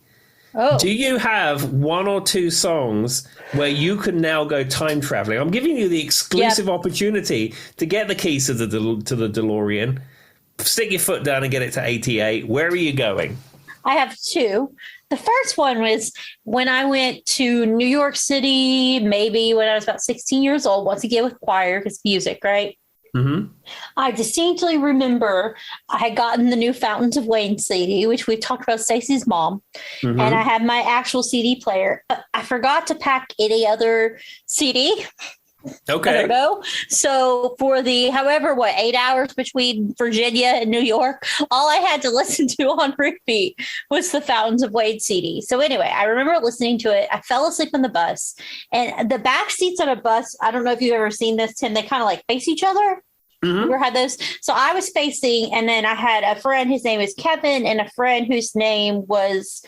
Oh. Do you have one or two songs where you can now go time traveling? I'm giving you the exclusive opportunity to get the keys to the DeLorean, stick your foot down and get it to 88. Where are you going? I have two. The first one was when I went to New York City, maybe when I was about 16 years old, once again with choir, because music, right? Mm-hmm. I distinctly remember I had gotten the new Fountains of Wayne CD, which we've talked about, Stacey's mom, and I had my actual CD player. I forgot to pack any other CD. Okay. I don't know. So for the 8 hours between Virginia and New York, all I had to listen to on repeat was the Fountains of Wayne CD. So anyway, I remember listening to it. I fell asleep on the bus, and the back seats on a bus, I don't know if you've ever seen this, Tim, they kind of like face each other. Mm-hmm. You ever had those? So I was facing, and then I had a friend, his name was Kevin, and a friend whose name was,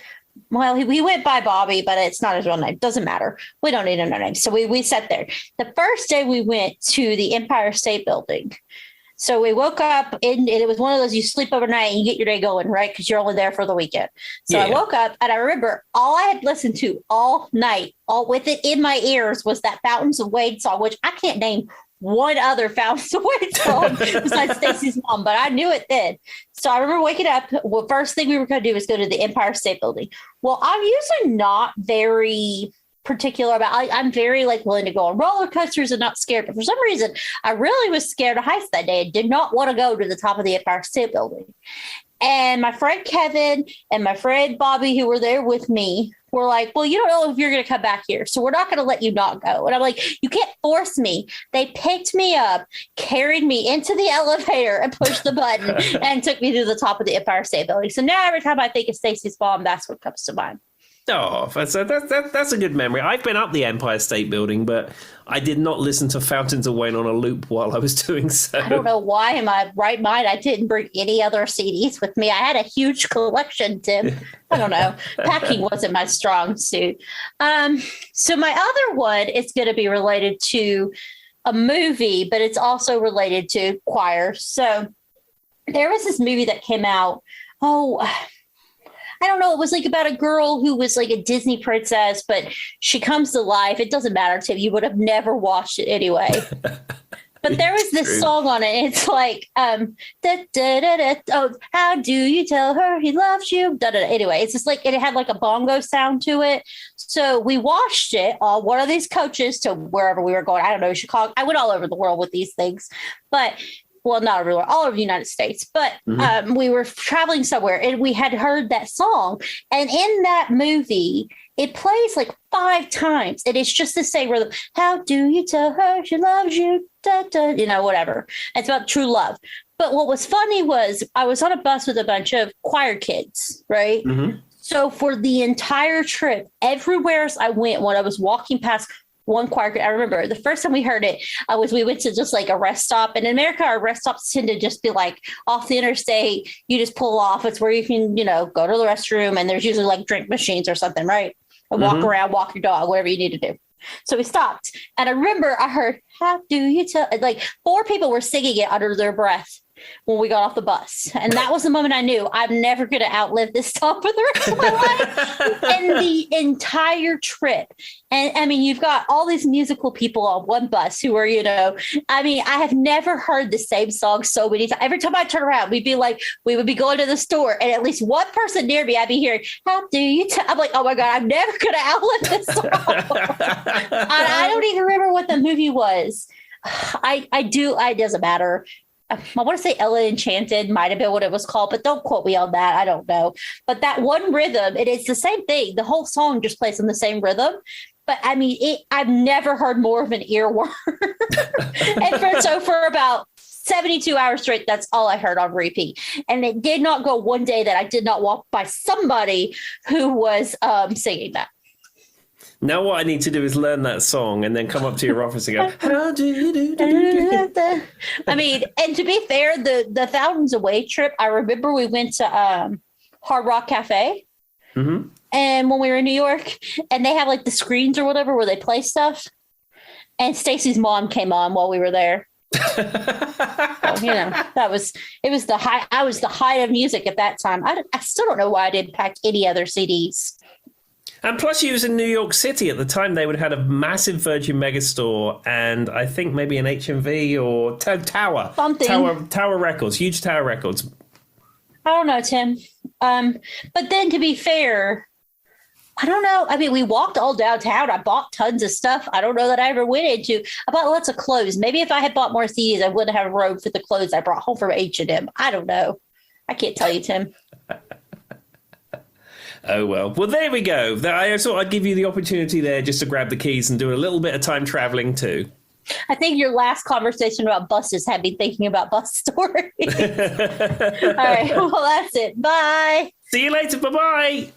well, he went by Bobby, but it's not his real name. Doesn't matter. We don't need to know names. So we sat there. The first day we went to the Empire State Building. So we woke up, and it was one of those, you sleep overnight and you get your day going, right? Because you're only there for the weekend. So I woke up, and I remember all I had listened to all night, all with it in my ears, was that Fountains of Wayne song, which I can't name one other Fountains of Wayne song besides Stacey's mom, but I knew it then. So I remember waking up. Well, first thing we were going to do was go to the Empire State Building. Well, I'm usually not very particular about, I'm very willing to go on roller coasters and not scared. But for some reason, I really was scared of heights that day and did not want to go to the top of the Empire State Building. And my friend Kevin and my friend Bobby, who were there with me, were like, well, you don't know if you're going to come back here, so we're not going to let you not go. And I'm like, you can't force me. They picked me up, carried me into the elevator and pushed the button and took me to the top of the Empire State Building. So now every time I think of Stacey's mom, that's what comes to mind. Oh, that's a good memory. I've been up the Empire State Building, but I did not listen to Fountains of Wayne on a loop while I was doing so. I don't know why in my right mind I didn't bring any other CDs with me. I had a huge collection, Tim. I don't know. Packing wasn't my strong suit. So my other one is going to be related to a movie, but it's also related to choir. So there was this movie that came out. I don't know. It was like about a girl who was like a Disney princess, but she comes to life. It doesn't matter, Tim. You would have never watched it anyway. But there was this song on it. And it's like, da, da, da, da, oh, how do you tell her he loves you? Da, da, da. Anyway, it's just like it had like a bongo sound to it. So we watched it on one of these coaches to wherever we were going. I don't know, Chicago. I went all over the world with these things, but well, not everywhere, all over the United States, but we were traveling somewhere and we had heard that song. And in that movie, it plays like 5 times. And it's just the same rhythm. How do you tell her she loves you? Da, da, you know, whatever. It's about true love. But what was funny was I was on a bus with a bunch of choir kids, right? Mm-hmm. So for the entire trip, everywhere I went, when I was walking past one choir, I remember the first time we heard it, we went to just like a rest stop. And in America, our rest stops tend to just be like off the interstate. You just pull off. It's where you can, go to the restroom, and there's usually like drink machines or something, right? And walk around, walk your dog, whatever you need to do. So we stopped. And I remember I heard, how do you tell? Like 4 people were singing it under their breath when we got off the bus. And that was the moment I knew I'm never going to outlive this song for the rest of my life. And the entire trip. And I mean, you've got all these musical people on one bus who are, I have never heard the same song so many times. Every time I turn around, we would be going to the store, and at least one person near me, I'd be hearing, how do you tell? I'm like, oh my God, I'm never going to outlive this song. I don't even remember what the movie was. It doesn't matter. I want to say Ella Enchanted might have been what it was called, but don't quote me on that. I don't know. But that one rhythm, it's the same thing. The whole song just plays in the same rhythm. But I mean, I've never heard more of an earworm. And for about 72 hours straight, that's all I heard on repeat. And it did not go one day that I did not walk by somebody who was singing that. Now what I need to do is learn that song and then come up to your office and go, how do you do? I mean, and to be fair, the Fountains Away trip, I remember we went to Hard Rock Cafe. Mm-hmm. And when we were in New York, and they have like the screens or whatever where they play stuff. And Stacey's mom came on while we were there. So, it was the high. I was the height of music at that time. I still don't know why I didn't pack any other CDs. And plus, you was in New York City at the time. They would have had a massive Virgin Megastore, and I think maybe an HMV or Tower. Something. Tower Records, huge Tower Records. I don't know, Tim. But then, to be fair, I don't know. I mean, we walked all downtown. I bought tons of stuff. I don't know that I ever went into. I bought lots of clothes. Maybe if I had bought more CDs, I wouldn't have road for the clothes I brought home from H&M. I don't know. I can't tell you, Tim. Oh, well. Well, there we go. I thought I'd give you the opportunity there just to grab the keys and do a little bit of time traveling too. I think your last conversation about buses had me thinking about bus stories. All right. Well, that's it. Bye. See you later. Bye-bye.